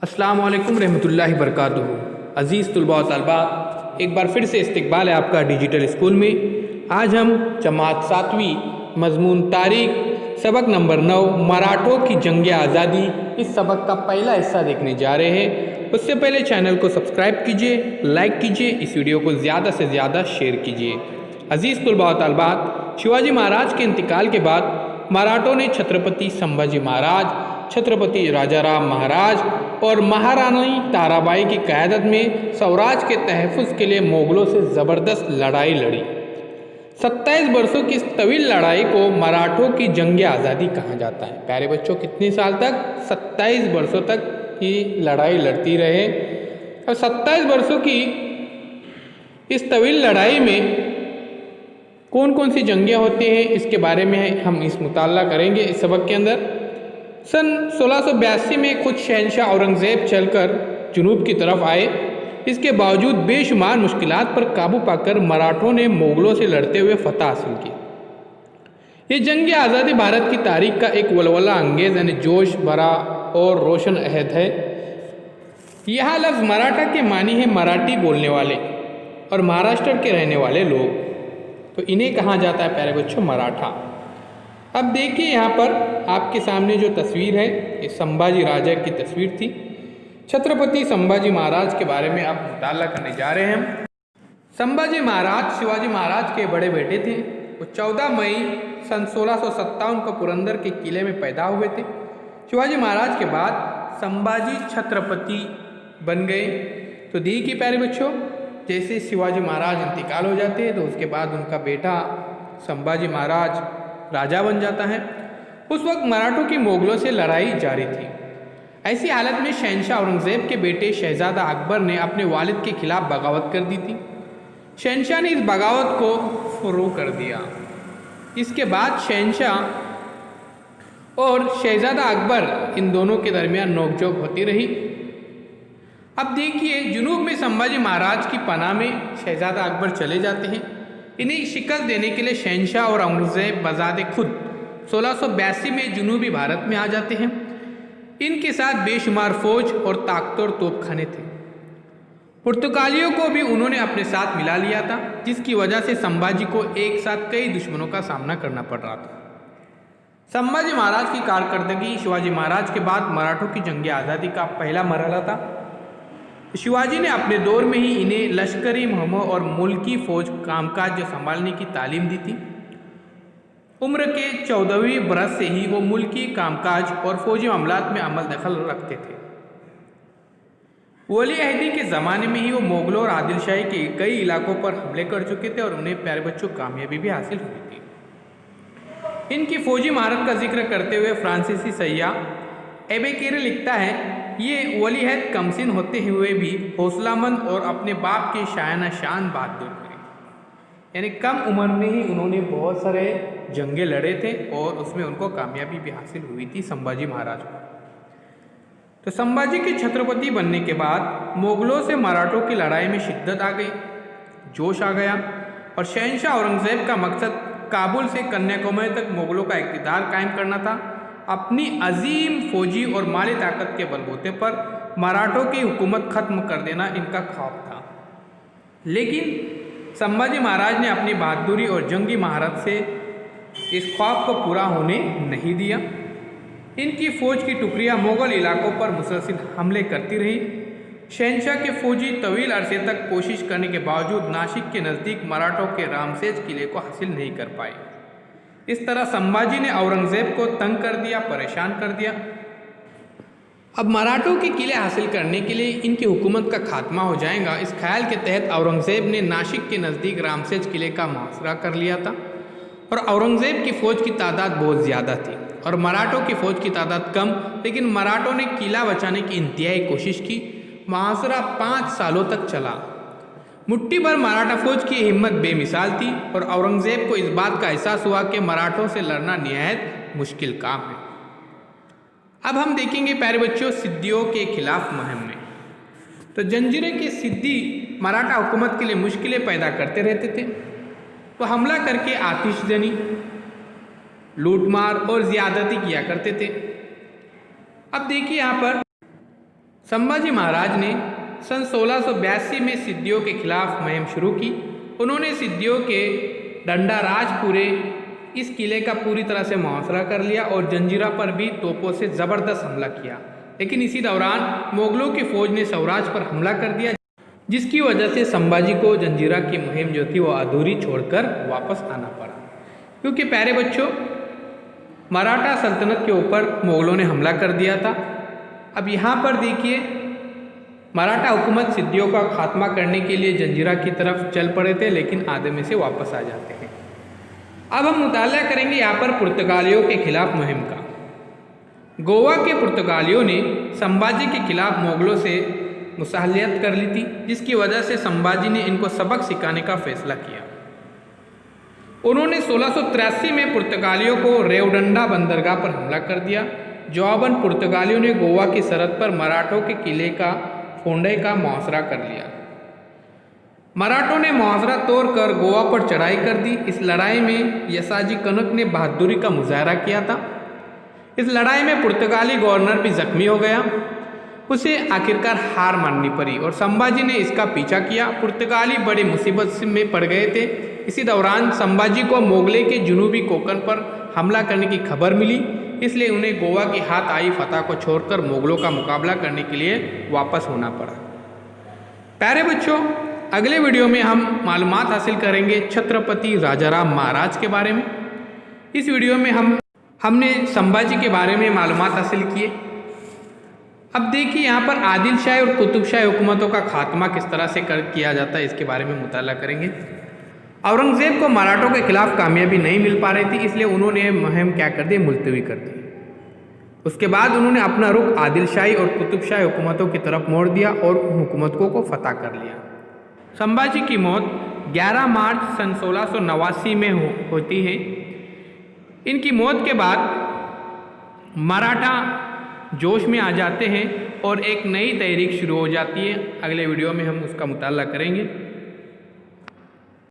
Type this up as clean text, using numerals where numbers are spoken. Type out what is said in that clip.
अस्सलाम वालेकुम रहमतुल्लाहि बरकातुहू। अज़ीज़ तुलबा व तलबात, एक बार फिर से इस्तकबाल है आपका डिजिटल स्कूल में। आज हम जमात 7वीं मज़मून तारीख़ सबक नंबर 9 मराठों की जंग आज़ादी इस सबक का पहला हिस्सा देखने जा रहे हैं। उससे पहले चैनल को सब्सक्राइब कीजिए, लाइक कीजिए, इस वीडियो को ज़्यादा से ज़्यादा शेयर कीजिए। अज़ीज़ तुलबा व तलबात, शिवाजी महाराज के इंतकाल के बाद मराठों ने छत्रपति संभाजी महाराज, छत्रपति राजाराम महाराज और महारानी ताराबाई की क़यादत में स्वराज के तहफ़्फ़ुज़ के लिए मुग़लों से ज़बरदस्त लड़ाई लड़ी। 27 वर्षों की इस तवील लड़ाई को मराठों की जंग आज़ादी कहा जाता है। प्यारे बच्चों, कितने साल तक? 27 वर्षों तक की लड़ाई लड़ती रहे। और 27 वर्षों की इस तवील लड़ाई में कौन कौन सी जंगें होती हैं, इसके बारे में हम इस मुताला करेंगे इस सबक के अंदर। सन 1682 में खुद शहंशाह औरंगज़ेब चलकर जुनूब की तरफ आए। इसके बावजूद बेशुमार मुश्किलात पर काबू पाकर मराठों ने मुग़लों से लड़ते हुए फतह हासिल की। ये जंग आज़ादी भारत की तारीख का एक वलवला अंगेज़ यानी जोश भरा और रोशन अहद है। यह लफ्ज़ मराठा के मानी है मराठी बोलने वाले और महाराष्ट्र के रहने वाले लोग, तो इन्हें कहा जाता है प्यारे बच्चों मराठा। अब देखिए यहाँ पर आपके सामने जो तस्वीर है, ये संभाजी राजा की तस्वीर थी। छत्रपति संभाजी महाराज के बारे में आप मुताला करने जा रहे हैं। संभाजी महाराज शिवाजी महाराज के बड़े बेटे थे। वो 14 मई सन 1657 को पुरंदर के किले में पैदा हुए थे। शिवाजी महाराज के बाद संभाजी छत्रपति बन गए। तो देखिए प्यारे बच्चों, जैसे शिवाजी महाराज इंतकाल हो जाते हैं तो उसके बाद उनका बेटा संभाजी महाराज राजा बन जाता है। उस वक्त मराठों की मुग़लों से लड़ाई जारी थी। ऐसी हालत में शहंशाह औरंगज़ेब के बेटे शहज़ादा अकबर ने अपने वालिद के खिलाफ बगावत कर दी थी। शहंशाह ने इस बगावत को फ़ुरू कर दिया। इसके बाद शहंशाह और शहज़ादा अकबर इन दोनों के दरमियान नोकझोंक होती रही। अब देखिए, जुनूब में संभाजी महाराज की पनाह में शहज़ादा अकबर चले जाते हैं। इन्हें शिकस्त देने के लिए शहंशाह और औरंगज़ेब बज़ाते खुद 1682 में जुनूबी भारत में आ जाते हैं। इनके साथ बेशुमार फ़ौज और ताकतवर तोपखाने थे। पुर्तगालियों को भी उन्होंने अपने साथ मिला लिया था, जिसकी वजह से संभाजी को एक साथ कई दुश्मनों का सामना करना पड़ रहा था। संभाजी महाराज की कारकर्दगी शिवाजी महाराज के बाद मराठों की जंग आज़ादी का पहला मरहला था। शिवाजी ने अपने दौर में ही इन्हें लश्करी मुहिमों और मुल्की फ़ौज कामकाज जो संभालने की तालीम दी थी। उम्र के 14वीं बरस से ही वो मुल्की कामकाज और फ़ौजी मामलात में अमल दखल रखते थे। वली अहदी के ज़माने में ही वो मुग़लों और आदिल शाही के कई इलाकों पर हमले कर चुके थे और उन्हें प्यारे बच्चों कामयाबी भी हासिल हुई थी। इनकी फ़ौजी महारत का जिक्र करते हुए फ्रांसीसी सയ്യാह एबेकेरे लिखता है, ये वली अहद कमसिन होते हुए भी हौसलामंद और अपने बाप के शायाना शान बहादुर थे। यानी कम उम्र में ही उन्होंने बहुत सारे जंगे लड़े थे और उसमें उनको कामयाबी भी हासिल हुई थी संभाजी महाराज को। तो संभाजी के छत्रपति बनने के बाद मुग़लों से मराठों की लड़ाई में शिद्दत आ गई, जोश आ गया और शहंशाह औरंगज़ेब का मकसद काबुल से कन्याकुमारी तक मुग़लों का इक़्तिदार कायम करना था। अपनी अजीम फौजी और माली ताकत के बलबूते पर मराठों की हुकूमत ख़त्म कर देना इनका ख्वाब था। लेकिन संभाजी महाराज ने अपनी बहादुरी और जंगी महारत से इस ख्वाब को पूरा होने नहीं दिया। इनकी फ़ौज की टुकड़ियाँ मुग़ल इलाकों पर मुसलसिल हमले करती रही। शहंशाह के फ़ौजी तवील अरसे तक कोशिश करने के बावजूद नासिक के नज़दीक मराठों के रामसेज किले को हासिल नहीं कर पाए। इस तरह संभाजी ने औरंगज़ेब को तंग कर दिया, परेशान कर दिया। अब मराठों के किले हासिल करने के लिए इनकी हुकूमत का खात्मा हो जाएगा, इस ख्याल के तहत औरंगज़ेब ने नासिक के नज़दीक रामसेज किले का मुहासरा कर लिया था। और औरंगज़ेब की फ़ौज की तादाद बहुत ज़्यादा थी और मराठों की फ़ौज की तादाद कम, लेकिन मराठों ने किला बचाने की इंतहाई कोशिश की। मुहासरा 5 सालों तक चला। मुट्ठी भर मराठा फ़ौज की हिम्मत बेमिसाल थी और औरंगज़ेब को इस बात का एहसास हुआ कि मराठों से लड़ना निहायत मुश्किल काम है। अब हम देखेंगे प्यारे बच्चों सिद्दियों के खिलाफ मुहिम में। तो जंजीरें के सिद्दी मराठा हुकूमत के लिए मुश्किलें पैदा करते रहते थे। तो हमला करके आतिशजनी, लूटमार और ज़्यादती किया करते थे। अब देखिए यहाँ पर संभाजी महाराज ने सन 1682 में सिद्धियों के खिलाफ मुहिम शुरू की। उन्होंने सिद्धियों के डंडाराजपुरे इस किले का पूरी तरह से मुहासरा कर लिया और जंजीरा पर भी तोपों से ज़बरदस्त हमला किया। लेकिन इसी दौरान मुगलों की फौज ने सौराज पर हमला कर दिया, जिसकी वजह से संभाजी को जंजीरा की मुहिम जो थी वो अधूरी छोड़कर वापस आना पड़ा। क्योंकि प्यारे बच्चों, मराठा सल्तनत के ऊपर मुगलों ने हमला कर दिया था। अब यहाँ पर देखिए, मराठा हुकूमत सिद्धियों का खात्मा करने के लिए जंजीरा की तरफ चल पड़े थे, लेकिन आधे में से वापस आ जाते हैं। अब हम मुताला करेंगे यहाँ पर पुर्तगालियों के खिलाफ मुहिम का। गोवा के पुर्तगालियों ने संभाजी के खिलाफ मुगलों से मुसाहलियत कर ली थी, जिसकी वजह से संभाजी ने इनको सबक सिखाने का फैसला किया। उन्होंने 1683 में पुर्तगालियों को रेवडंडा बंदरगाह पर हमला कर दिया। जवाबन पुर्तगालियों ने गोवा की सरहद पर मराठों के किले का फोंडे का मुहासरा कर लिया। मराठों ने मुहासरा तोड़कर गोवा पर चढ़ाई कर दी। इस लड़ाई में यसाजी कनक ने बहादुरी का मुजाहरा किया था। इस लड़ाई में पुर्तगाली गवर्नर भी जख्मी हो गया। उसे आखिरकार हार माननी पड़ी और संभाजी ने इसका पीछा किया। पुर्तगाली बड़ी मुसीबत में पड़ गए थे। इसी दौरान संभाजी को मोगले के जुनूबी कोंकण पर हमला करने की खबर मिली, इसलिए उन्हें गोवा की हाथ आई फतह को छोड़कर मुगलों का मुकाबला करने के लिए वापस होना पड़ा। प्यारे बच्चों, अगले वीडियो में हम मालूमात हासिल करेंगे छत्रपति राजाराम महाराज के बारे में। इस वीडियो में हमने संभाजी के बारे में मालूमात हासिल किए। अब देखिए, यहाँ पर आदिल शाही और कुतुब शाही हुकूमतों का खात्मा किस तरह से किया जाता है, इसके बारे में मुताला करेंगे। औरंगज़ेब को मराठों के खिलाफ कामयाबी नहीं मिल पा रही थी, इसलिए उन्होंने मुहिम क्या कर दी, मुलतवी कर दी। उसके बाद उन्होंने अपना रुख आदिल शाही और कुतुब शाही हुकूमतों की तरफ मोड़ दिया और उन हुकूमतों को फतह कर लिया। संभाजी की मौत 11 मार्च सन 1689 में होती है। इनकी मौत के बाद मराठा जोश में आ जाते हैं और एक नई तहरीक शुरू हो जाती है। अगले वीडियो में हम उसका मुताला करेंगे।